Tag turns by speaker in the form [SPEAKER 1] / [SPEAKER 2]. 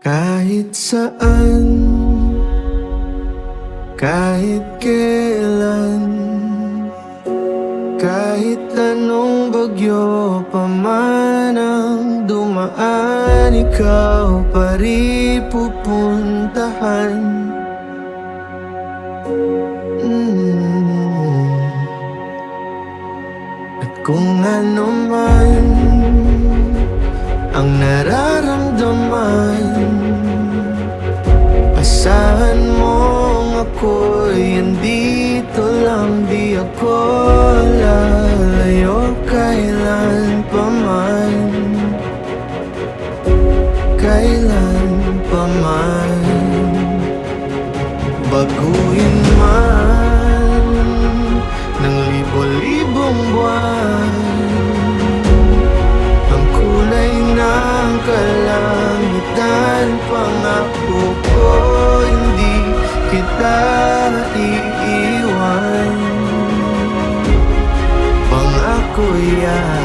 [SPEAKER 1] Kahit saan, kahit kailan, kahit anong bagyo pa man ang dumaan, ikaw pa rin pupuntahan. At kung ano man ang nararamdaman, asahan mong ako'y andito lang, di ako lalayo kailan pa man, kailan pa man. Baguhin man ng libo-libong buwan ang kulay ng kalangitan, pangako ko hindi kita iiwan, pangako yan.